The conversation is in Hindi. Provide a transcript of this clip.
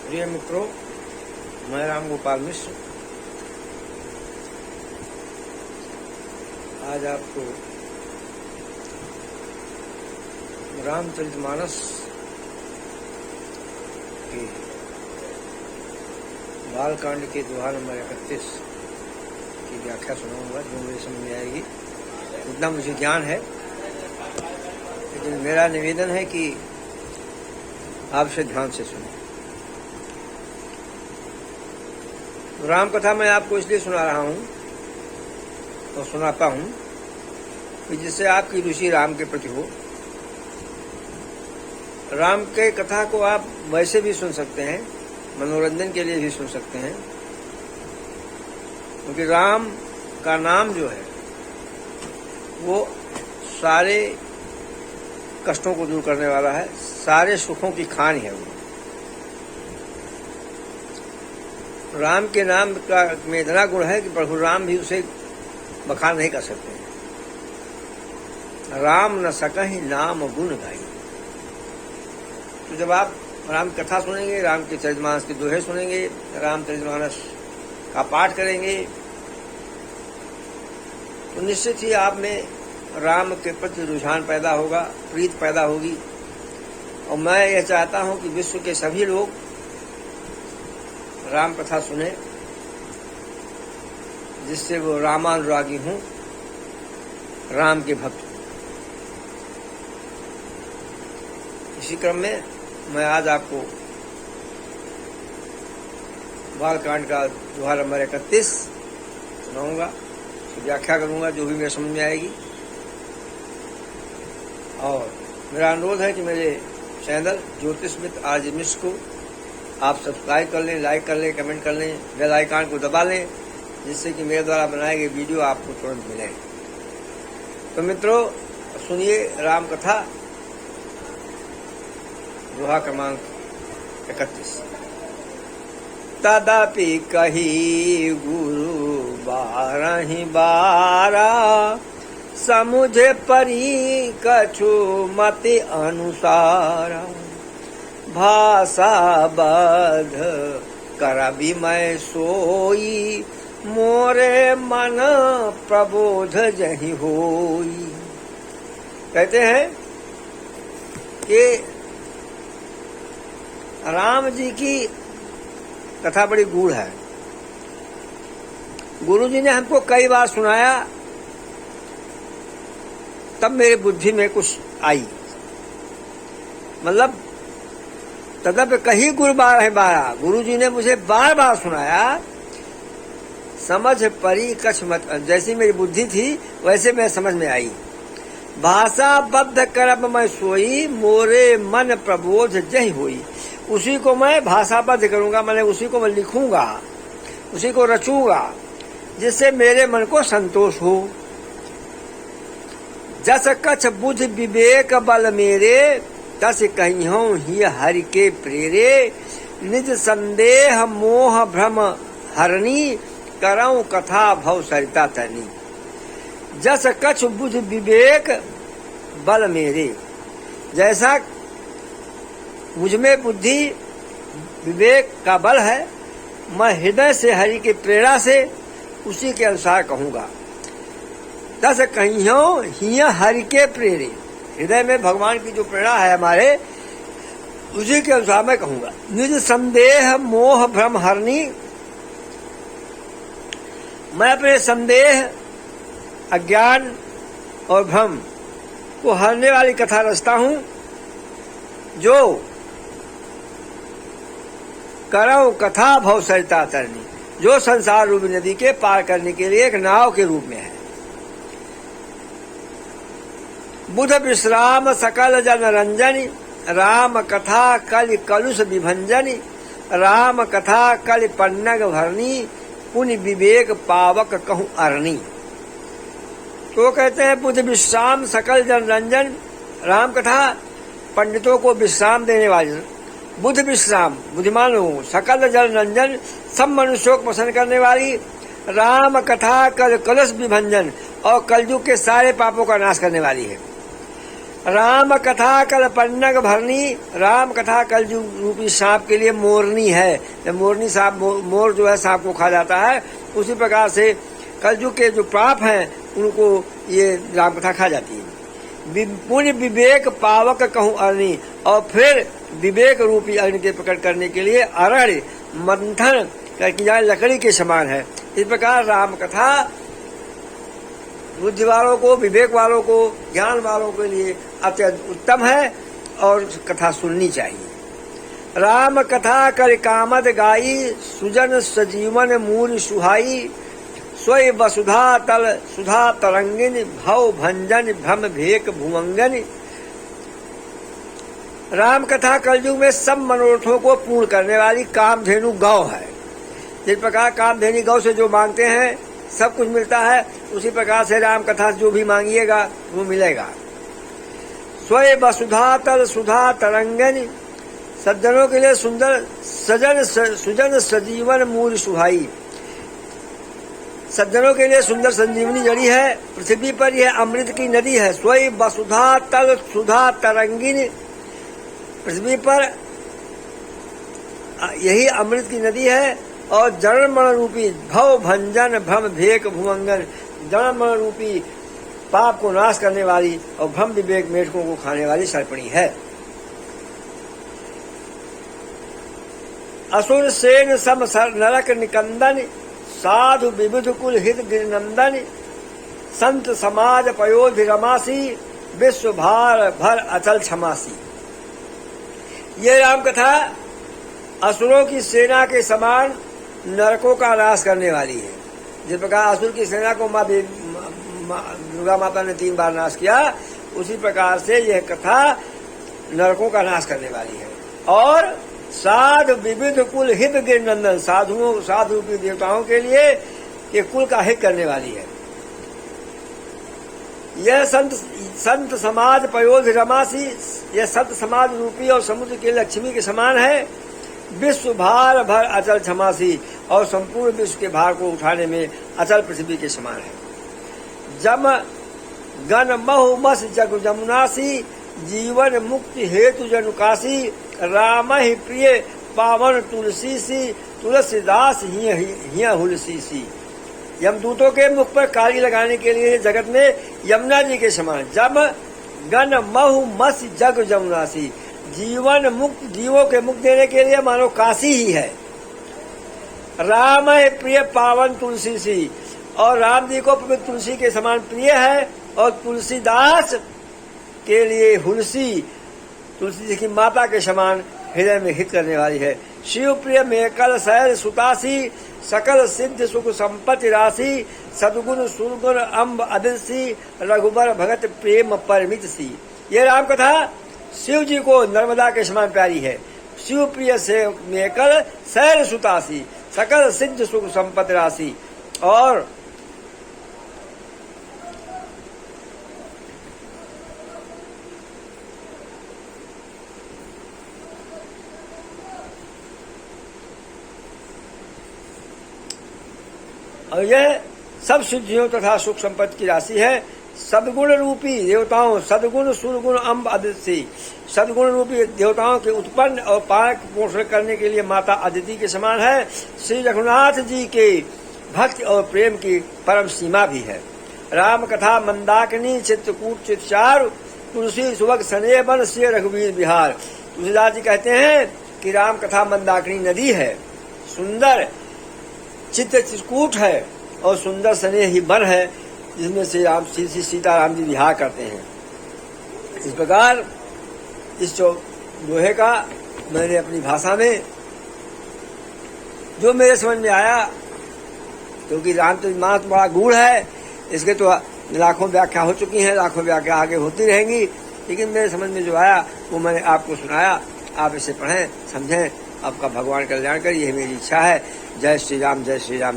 प्रिय मित्रों, मैं राम गोपाल मिश्र आज आपको रामचरितमानस के बालकांड के दोहा नंबर 31 की व्याख्या सुनाऊंगा, जो मेरे समझ में आएगी। उतना मुझे ज्ञान है, लेकिन मेरा निवेदन है कि आप इसे ध्यान से सुनें। राम कथा मैं आपको इसलिए सुना रहा हूं और सुनाता हूं कि जिससे आपकी रुचि राम के प्रति हो। राम के कथा को आप वैसे भी सुन सकते हैं, मनोरंजन के लिए भी सुन सकते हैं, क्योंकि राम का नाम जो है वो सारे कष्टों को दूर करने वाला है, सारे सुखों की खान है। वो राम के नाम का में इतना गुण है कि प्रभु राम भी उसे बखान नहीं कर सकते हैं। राम न सकहि नाम गुण गाई। तो जब आप राम कथा सुनेंगे, राम के चरितमानस के दोहे सुनेंगे, रामचरितमानस का पाठ करेंगे, तो निश्चित ही आप में राम के प्रति रुझान पैदा होगा, प्रीत पैदा होगी। और मैं यह चाहता हूं कि विश्व के सभी लोग राम कथा सुने, जिससे वो रामानुरागी हों, राम के भक्त हों। इसी क्रम में मैं आज आपको बालकांड का दोहा नंबर 31 सुनाऊंगा, व्याख्या करूंगा, जो भी मेरे समझ में आएगी। और मेरा अनुरोध है कि मेरे चैनल ज्योतिष मित्र आरजे मिश्र को आप सब्सक्राइब कर लें, लाइक कर लें, कमेंट कर लें, बेल आइकन को दबा लें, जिससे कि मेरे द्वारा बनाए गए वीडियो आपको तुरंत मिले। तो मित्रों, सुनिए राम कथा दोहा क्रमांक 31। तदपि कही गुरु 12 बारा, समुझे परी कछु मति अनुसारा। भाषा बध करबि मैं सोई, मोरे मन प्रबोध जहि होई। कहते हैं कि राम जी की कथा बड़ी गूढ़ है। गुरु जी ने हमको कई बार सुनाया, तब मेरे बुद्धि में कुछ आई। मतलब तदप कही गुरु 12 बारा, गुरु जी ने मुझे बार बार सुनाया। समझ परी कछ मत, जैसी मेरी बुद्धि थी वैसे मैं समझ में आई। भाषा बद्ध करब मैं सोई, मोरे मन प्रबोध जहि होई। उसी को मैं भाषाबद्ध करूंगा, मैंने उसी को मैं लिखूंगा, उसी को रचूंगा, जिससे मेरे मन को संतोष हो। जस कछ बुझ विवेक बल मेरे, तस कहियों ही हरि के प्रेरे। निज संदेह मोह भ्रम हरणी, करऊं कथा भव सरिता तरनी। जस कछ बुझ विवेक बल मेरे, जैसा मुझ में बुद्धि विवेक का बल है, मैं हृदय से हरि की प्रेरणा से उसी के अनुसार कहूंगा। तस कहियों ही हरि के प्रेरे, हृदय में भगवान की जो प्रेरणा है हमारे, उसी के अनुसार मैं कहूंगा। निज संदेह मोह भ्रम हरनी, मैं अपने संदेह, अज्ञान और भ्रम को हरने वाली कथा रचता हूं, जो करऊं कथा भव सरिता तरनी, जो संसार रूपी नदी के पार करने के लिए एक नाव के रूप में है। बुध विश्राम सकल जन रंजनी, राम कथा कलि कलुष विभंजनी। राम कथा कलि पन्नग भरनी, पुनि विवेक पावक कहूं अरणी। तो कहते हैं बुध विश्राम सकल जन रंजन, राम कथा पंडितों को विश्राम देने वाली, बुध विश्राम बुद्धिमान लोगों, सकल जन रंजन सब मनुष्यों को पसंद करने वाली, राम कथा कल कलुष विभंजन, और कलयुग के सारे पापों का नाश करने वाली है। राम कथा कल पन्नग भरनी, राम कथा कल रूपी सांप के लिए मोरनी है। जब मोरनी सांप, मोर जो है सांप को खा जाता है, उसी प्रकार से कलयुग के जो पाप हैं उनको ये राम कथा खा जाती है। पुण्य विवेक पावक कहूँ अरणी, और फिर विवेक रूपी अग्नि के प्रकट करने के लिए अरण्य मंथन करके जाए लकड़ी के समान है। इस प्रकार राम कथा बुद्धि वालों को, विवेक वालों को, ज्ञान वालों के लिए अत्यंत उत्तम है और कथा सुननी चाहिए। राम कथा कर कामद गाई, सुजन सजीवन मूल सुहाई, स्वय वसुधा तल सुधा तरंगिन, भव भंजन भ्रम भेक भुवंगन। राम कथा कलयुग में सब मनोरथों को पूर्ण करने वाली कामधेनु गौ है। जिस प्रकार कामधेनु गौ से जो मांगते हैं सब कुछ मिलता है, उसी प्रकार से राम कथा जो भी मांगिएगा वो मिलेगा। स्वय वसुधा तल सुधा तरंगन, सज्जनों के लिए सुंदर सुजन सजीवन मूल सुहाई, सज्जनों के लिए सुंदर संजीवनी जड़ी है। पृथ्वी पर यह अमृत की नदी है। स्वय वसुधा तल सुधा तरंगिन, पृथ्वी पर यही अमृत की नदी है। और जड़ मरण रूपी भव भंजन भ्रम भेक भुवंगन, जड़ मरण रूपी पाप को नाश करने वाली और भ्रम विवेक मेढकों को खाने वाली सर्पणी है। असुर सेन सम नरक निकंदन, साधु विविध कुल हित गिरिनंदन, संत समाज पयोधि रमासी, विश्व भार भर अचल क्षमासी। ये राम कथा असुरों की सेना के समान नरकों का नाश करने वाली है। जिस प्रकार असुर की सेना को माँ दुर्गा माता ने 3 बार नाश किया, उसी प्रकार से यह कथा नरकों का नाश करने वाली है। और साधु विविध कुल हित गिरनंदन, साधु की देवताओं के लिए ये कुल का हित करने वाली है। यह संत समाज पयोधि रमासी, यह संत समाज रूपी और समुद्र के लक्ष्मी के समान है। विश्व भार भर अचल क्षमासी, और संपूर्ण विश्व के भार को उठाने में अचल पृथ्वी के समान है। जम गण महु मस जग जमुनासी, जीवन मुक्ति हेतु जनुकासी, राम ही प्रिय पावन तुलसी सी, तुलसीदास हिया हुलसी सी। यमदूतों के मुख पर काली लगाने के लिए जगत में यमुना जी के समान। जम गण महु मस जग जमुनासी, जीवन मुक्त जीवों के मुक्त देने के लिए मानो काशी ही है। राम है प्रिय पावन तुलसी सी, और राम जी को पवित्र तुलसी के समान प्रिय है। और तुलसीदास के लिए हुलसी, तुलसी जी की माता के समान हृदय में हित करने वाली है। शिव प्रिय मेकल शैल सुतासी, सकल सिद्ध सुख संपत्ति राशि, सदगुण सुरगुण अम्ब अदिसी, रघुबर भगत प्रेम परमित सी। ये राम कथा शिव जी को नर्मदा के समान प्यारी है। शिव प्रिय से मेकल शैल सुतासी, सकल सिद्ध सुख संपत्ति राशि। और यह सब सिद्धियों तथा सुख संपत्ति की राशि है। सदगुण रूपी देवताओं, सदगुण सुरगुण अम्ब अदिति, सदगुण रूपी देवताओं के उत्पन्न और पालक पोषण करने के लिए माता अदिति के समान है। श्री रघुनाथ जी के भक्ति और प्रेम की परम सीमा भी है। राम कथा मंदाकिनी चित्रकूट चित्चार, तुलसी सुबह सने बन से रघुवीर बिहार। तुलसीदास जी कहते हैं कि राम कथा मंदाकिनी नदी है, सुंदर चित्रकूट है और सुंदर सने ही वन है, जिसमें से सीताराम जी विहार करते हैं। इस प्रकार इस दोहे का मैंने अपनी भाषा में जो मेरे समझ में आया, क्योंकि रामचरितमानस बड़ा गूढ़ है, इसके तो लाखों व्याख्या हो चुकी हैं, लाखों व्याख्या आगे होती रहेंगी, लेकिन मेरे समझ में जो आया वो मैंने आपको सुनाया। आप इसे पढ़ें, समझें, आपका भगवान कल्याण करे, यही मेरी इच्छा है। जय श्री राम, जय श्री राम।